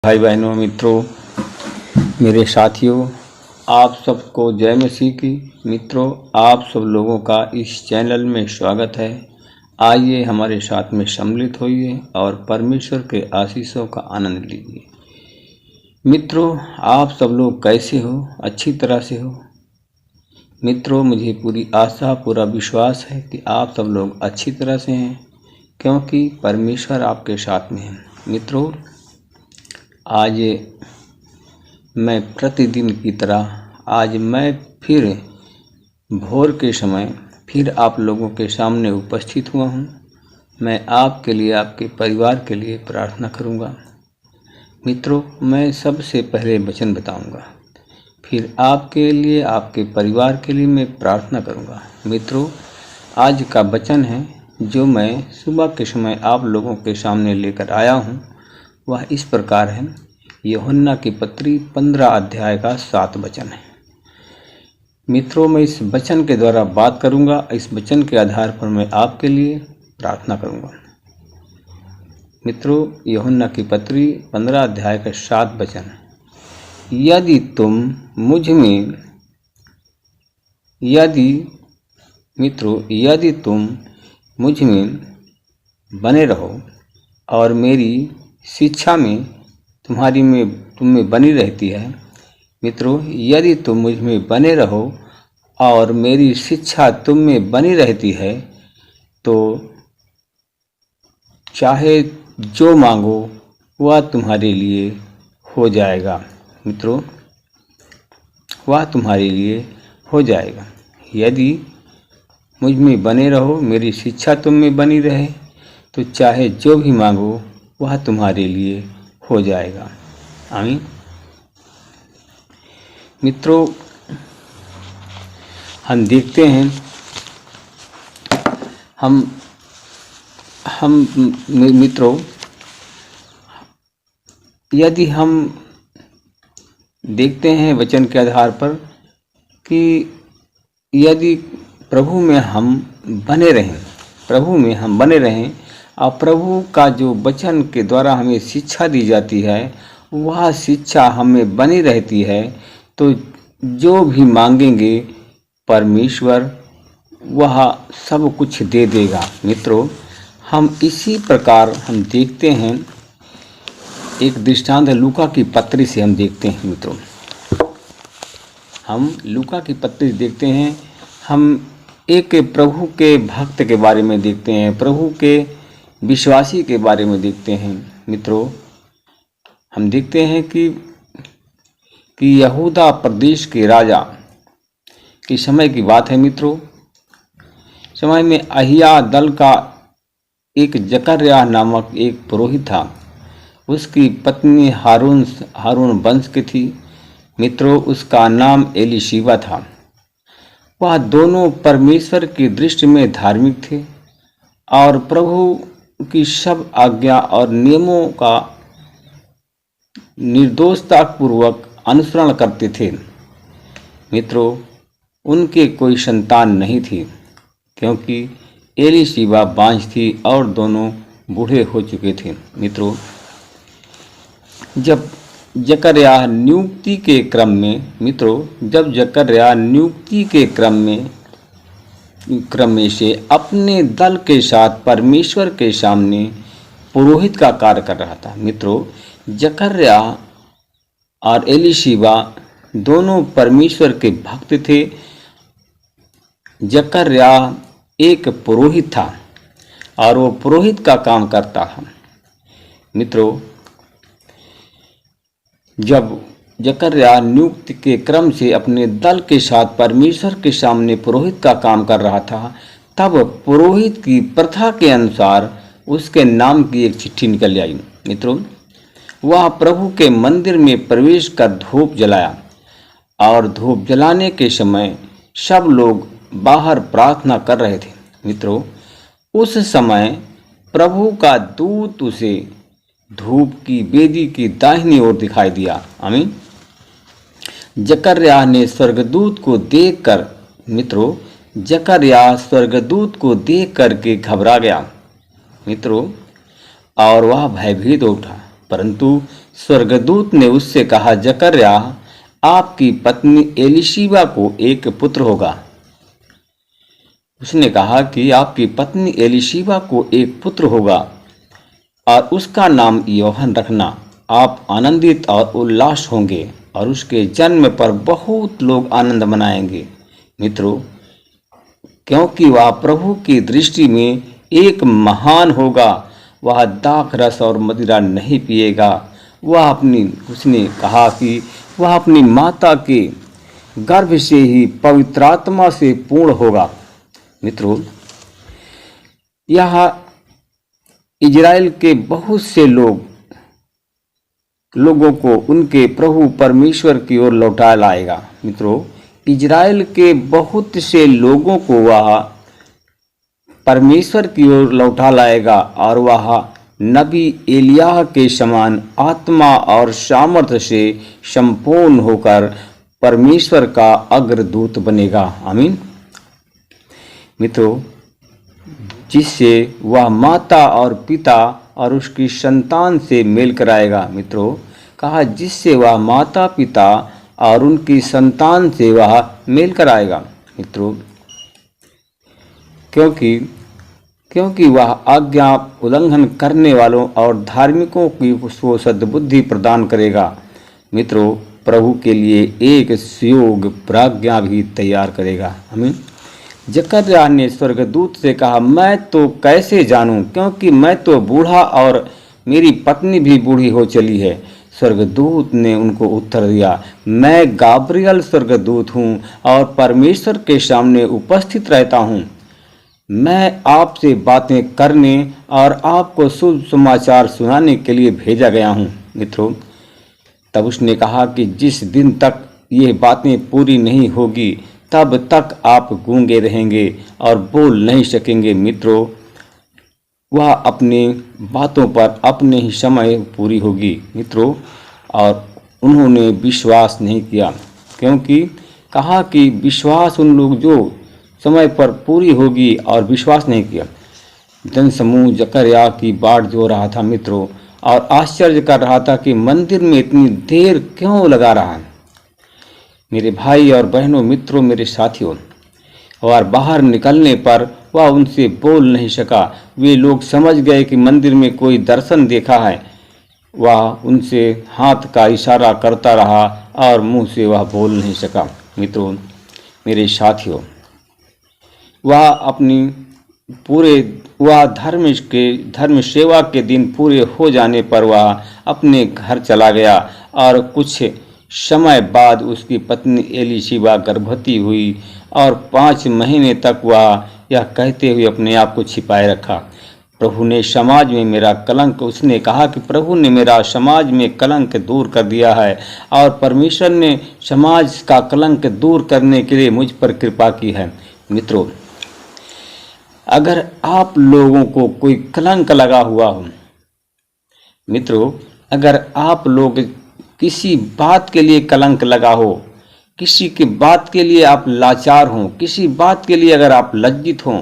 भाई बहनों, मित्रों, मेरे साथियों, आप सबको जय मसीह की। मित्रों, आप सब लोगों का इस चैनल में स्वागत है। आइए हमारे साथ में सम्मिलित होइए और परमेश्वर के आशीषों का आनंद लीजिए। मित्रों, आप सब लोग कैसे हो? अच्छी तरह से हो? मित्रों, मुझे पूरी आशा, पूरा विश्वास है कि आप सब लोग अच्छी तरह से हैं, क्योंकि परमेश्वर आपके साथ में है। मित्रों, आज मैं प्रतिदिन की तरह आज मैं फिर भोर के समय फिर आप लोगों के सामने उपस्थित हुआ हूँ। मैं आपके लिए, आपके परिवार के लिए प्रार्थना करूँगा। मित्रों, मैं सबसे पहले वचन बताऊँगा, फिर आपके लिए, आपके परिवार के लिए मैं प्रार्थना करूँगा। मित्रों, आज का वचन है जो मैं सुबह के समय आप लोगों के सामने लेकर आया हूँ, वह इस प्रकार है। यूहन्ना की पत्री 15 अध्याय का 7 वचन है। मित्रों, मैं इस वचन के द्वारा बात करूंगा। इस वचन के आधार पर मैं आपके लिए प्रार्थना करूंगा। मित्रों, यूहन्ना की पत्री 15 अध्याय का 7 वचन, यदि तुम मुझ में बने रहो और मेरी शिक्षा में तुम में बनी रहती है। मित्रों, यदि तुम मुझ में बने रहो और मेरी शिक्षा तुम में बनी रहती है तो चाहे जो मांगो वह तुम्हारे लिए हो जाएगा। मित्रों, वह तुम्हारे लिए हो जाएगा। यदि मुझ में बने रहो, मेरी शिक्षा तुम में बनी रहे, तो चाहे जो भी मांगो वह तुम्हारे लिए हो जाएगा। आमीन। मित्रों, हम देखते हैं, मित्रों, यदि हम देखते हैं वचन के आधार पर कि यदि प्रभु में हम बने रहें और प्रभु का जो वचन के द्वारा हमें शिक्षा दी जाती है वह शिक्षा हमें बनी रहती है, तो जो भी मांगेंगे परमेश्वर वह सब कुछ दे देगा। मित्रों, हम इसी प्रकार हम देखते हैं, एक दृष्टांत लूका की पत्री से हम देखते हैं। मित्रों, हम लूका की पत्री देखते हैं, हम एक प्रभु के भक्त के बारे में देखते हैं, प्रभु के विश्वासी के बारे में देखते हैं। मित्रों, हम देखते हैं कि यहूदा प्रदेश के राजा के समय की बात है। मित्रों, समय में अहिया दल का एक जकर्याह नामक एक पुरोहित था। उसकी पत्नी हारून वंश की थी। मित्रों, उसका नाम एलीशिबा था। वह दोनों परमेश्वर की दृष्टि में धार्मिक थे और प्रभु की सब आज्ञा और नियमों का निर्दोषतापूर्वक अनुसरण करते थे। मित्रों, उनके कोई संतान नहीं थी, क्योंकि एलीशिबा बांझ थी और दोनों बूढ़े हो चुके थे। मित्रों, जब जकर्याह नियुक्ति के क्रम में से अपने दल के साथ परमेश्वर के सामने पुरोहित का कार्य कर रहा था। मित्रों, जकर्याह और एलीशिबा दोनों परमेश्वर के भक्त थे। जकर्याह एक पुरोहित था और वो पुरोहित का काम करता था। मित्रों, जब जकर्याह नियुक्ति के क्रम से अपने दल के साथ परमेश्वर के सामने पुरोहित का काम कर रहा था, तब पुरोहित की प्रथा के अनुसार उसके नाम की एक चिट्ठी निकल आई। मित्रों, वह प्रभु के मंदिर में प्रवेश कर धूप जलाया और धूप जलाने के समय सब लोग बाहर प्रार्थना कर रहे थे। मित्रों, उस समय प्रभु का दूत उसे धूप की वेदी की दाहिनी ओर दिखाई दिया। आमीन। जकर्याह स्वर्गदूत को देख करके घबरा गया। मित्रों, और वह भयभीत हो उठा, परंतु स्वर्गदूत ने उससे कहा, जकर्या, आपकी पत्नी एलीशिबा को एक पुत्र होगा। उसने कहा कि आपकी पत्नी एलीशिबा को एक पुत्र होगा और उसका नाम यूहन्ना रखना। आप आनंदित और उल्लास होंगे और उसके जन्म पर बहुत लोग आनंद मनाएंगे। मित्रों, क्योंकि वह प्रभु की दृष्टि में एक महान होगा। वह दाख रस और मदिरा नहीं पिएगा। उसने कहा कि वह अपनी माता के गर्भ से ही पवित्र आत्मा से पूर्ण होगा। मित्रों, यह इजराइल के बहुत से लोगों को उनके प्रभु परमेश्वर की ओर लौटा लाएगा। मित्रों, इजराइल के बहुत से लोगों को वह परमेश्वर की ओर लौटा लाएगा और वह नबी एलिय्याह के समान आत्मा और सामर्थ्य से संपूर्ण होकर परमेश्वर का अग्रदूत बनेगा। आमीन। मित्रों, जिससे वह माता और पिता और उसकी संतान से मेल कराएगा। मित्रों, कहा जिससे वह माता पिता और उनकी संतान से वह मेल कराएगा। मित्रों, क्योंकि वह आज्ञा उल्लंघन करने वालों और धार्मिकों की उसको सद्बुद्धि प्रदान करेगा। मित्रों, प्रभु के लिए एक सुयोग प्राज्ञा भी तैयार करेगा। आमीन। जकर्या ने स्वर्गदूत से कहा, मैं तो कैसे जानूं, क्योंकि मैं तो बूढ़ा और मेरी पत्नी भी बूढ़ी हो चली है। स्वर्गदूत ने उनको उत्तर दिया, मैं गाब्रियल स्वर्गदूत हूँ और परमेश्वर के सामने उपस्थित रहता हूँ। मैं आपसे बातें करने और आपको शुभ समाचार सुनाने के लिए भेजा गया हूँ। मित्रों, तब उसने कहा कि जिस दिन तक ये बातें पूरी नहीं होगी तब तक आप गूंगे रहेंगे और बोल नहीं सकेंगे। मित्रों, वह अपनी बातों पर अपने ही समय पूरी होगी। मित्रों, और उन्होंने विश्वास नहीं किया, क्योंकि कहा कि विश्वास उन लोग जो समय पर पूरी होगी और विश्वास नहीं किया। जनसमूह जकर्या की बाट जो रहा था मित्रों, और आश्चर्य कर रहा था कि मंदिर में इतनी देर क्यों लगा रहा है। मेरे भाई और बहनों, मित्रों, मेरे साथियों, और बाहर निकलने पर वह उनसे बोल नहीं सका। वे लोग समझ गए कि मंदिर में कोई दर्शन देखा है। वह उनसे हाथ का इशारा करता रहा और मुंह से वह बोल नहीं सका। मित्रों, मेरे साथियों, वह धर्म सेवा के दिन पूरे हो जाने पर वह अपने घर चला गया और कुछ समय बाद उसकी पत्नी एलीशिबा गर्भवती हुई और 5 महीने तक वह यह कहते हुए अपने आप को छिपाए रखा, प्रभु ने समाज में मेरा कलंक, उसने कहा कि प्रभु ने मेरा समाज में कलंक दूर कर दिया है और परमेश्वर ने समाज का कलंक दूर करने के लिए मुझ पर कृपा की है। मित्रों, अगर आप लोगों को कोई कलंक लगा हुआ हो, मित्रों, अगर आप लोग किसी बात के लिए कलंक लगा हो, किसी की बात के लिए आप लाचार हों, किसी बात के लिए अगर आप लज्जित हों,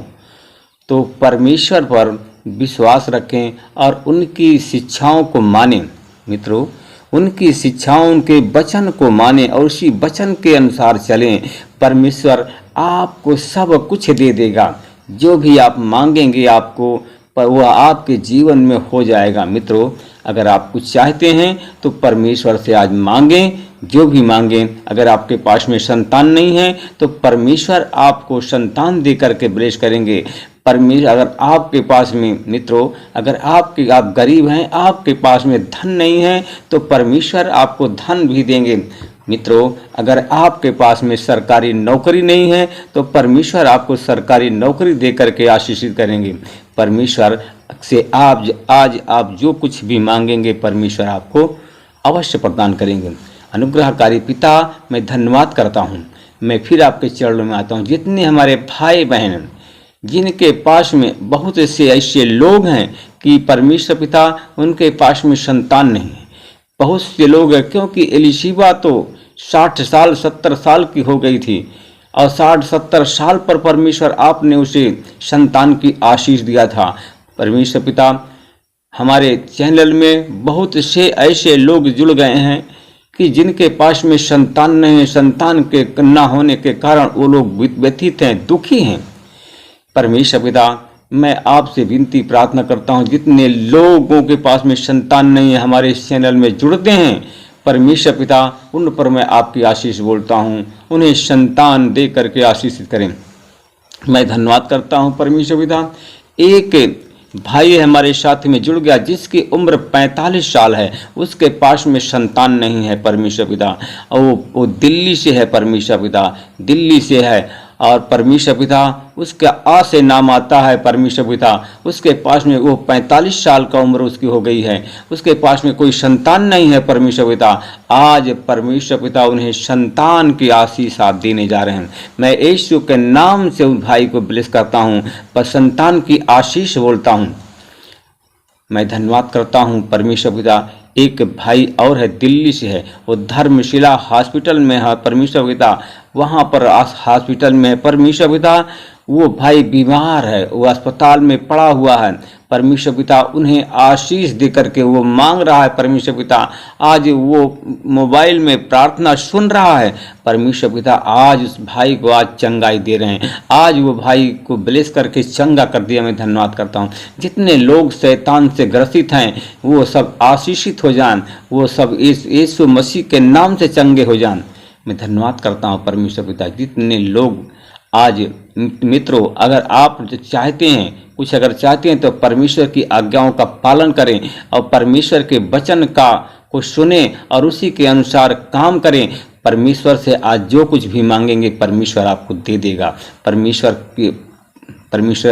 तो परमेश्वर पर विश्वास रखें और उनकी शिक्षाओं को मानें। मित्रों, उनकी शिक्षाओं, उनके वचन को मानें और उसी वचन के अनुसार चलें। परमेश्वर आपको सब कुछ दे देगा। जो भी आप मांगेंगे आपको, पर वह आपके जीवन में हो जाएगा। मित्रों, अगर आप कुछ चाहते हैं तो परमेश्वर से आज मांगें, जो भी मांगें। अगर आपके पास में संतान नहीं है तो परमेश्वर आपको संतान दे करके ब्लेस करेंगे। परमेश्वर, अगर आपके पास में मित्रों, अगर आप गरीब हैं, आपके पास में धन नहीं है तो परमेश्वर आपको धन भी देंगे। मित्रों, अगर आपके पास में सरकारी नौकरी नहीं है तो परमेश्वर आपको सरकारी नौकरी दे करके आशीषित करेंगे। परमेश्वर से आज आप जो कुछ भी मांगेंगे परमेश्वर आपको अवश्य प्रदान करेंगे। अनुग्रहकारी पिता, मैं धन्यवाद करता हूँ। मैं फिर आपके चरणों में आता हूँ। जितने हमारे भाई बहन जिनके पास में बहुत से ऐसे लोग हैं कि परमेश्वर पिता उनके पास में संतान नहीं है, बहुत से लोग हैं, क्योंकि एलीशिबा तो 60 साल 70 साल की हो गई थी और 60-70 साल पर परमेश्वर आपने उसे संतान की आशीष दिया था। परमेश्वर पिता, हमारे चैनल में बहुत से ऐसे लोग जुड़ गए हैं कि जिनके पास में संतान नहीं है, संतान के न होने के कारण वो लोग व्यथित हैं, दुखी हैं। परमेश्वर पिता, मैं आपसे विनती प्रार्थना करता हूँ, जितने लोगों के पास में संतान नहीं है हमारे इस चैनल में जुड़ते हैं, परमेश्वर पिता उन पर मैं आपकी आशीष बोलता हूँ, उन्हें संतान दे करके आशीषित करें। मैं धन्यवाद करता हूँ परमेश्वर पिता। एक भाई हमारे साथ में जुड़ गया जिसकी उम्र 45 साल है, उसके पास में संतान नहीं है परमेश्वर पिता, और वो दिल्ली से है परमेश्वर पिता, दिल्ली से है, और परमेश्वर पिता उसका आ से नाम आता है परमेश्वर पिता। उसके पास में वो 45 साल का उम्र उसकी हो गई है, उसके पास में कोई संतान नहीं है परमेश्वर पिता। आज परमेश्वर पिता उन्हें संतान की आशीष आप देने जा रहे हैं। मैं यीशु के नाम से उन भाई को ब्लेस करता हूँ, पर संतान की आशीष बोलता हूँ। मैं धन्यवाद करता हूँ परमेश्वर पिता। एक भाई और है, दिल्ली से है, वो धर्मशिला हॉस्पिटल में है परमेश्वर पिता, वहाँ पर हॉस्पिटल में है परमेश्वर पिता। वो भाई बीमार है, वो अस्पताल में पड़ा हुआ है परमेश्वर पिता, उन्हें आशीष दे करके वो मांग रहा है परमेश्वर पिता। आज वो मोबाइल में प्रार्थना सुन रहा है परमेश्वर पिता, आज उस भाई को आज चंगाई दे रहे हैं, आज वो भाई को ब्लेस करके चंगा कर दिया। मैं धन्यवाद करता हूँ। जितने लोग शैतान से ग्रसित हैं वो सब आशीषित हो जान, वो सब इस यीशु मसीह के नाम से चंगे हो जान। मैं धन्यवाद करता हूँ परमेश्वर पिता। जितने लोग आज मित्रों, अगर आप चाहते हैं कुछ अगर चाहते हैं तो परमेश्वर की आज्ञाओं का पालन करें और परमेश्वर के वचन को सुने और उसी के अनुसार काम करें। परमेश्वर से आज जो कुछ भी मांगेंगे परमेश्वर आपको दे देगा। परमेश्वर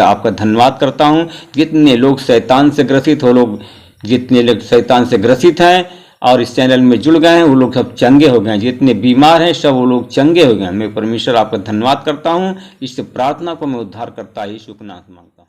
आपका धन्यवाद करता हूँ। जितने लोग शैतान से ग्रसित हो, लोग जितने लोग शैतान से ग्रसित हैं और इस चैनल में जुड़ गए हैं वो लोग सब चंगे हो गए, जितने बीमार हैं सब वो लोग चंगे हो गए। मैं परमेश्वर आपका धन्यवाद करता हूँ। इस प्रार्थना को मैं उद्धार करता यीशु के नाम से मांगता हूँ।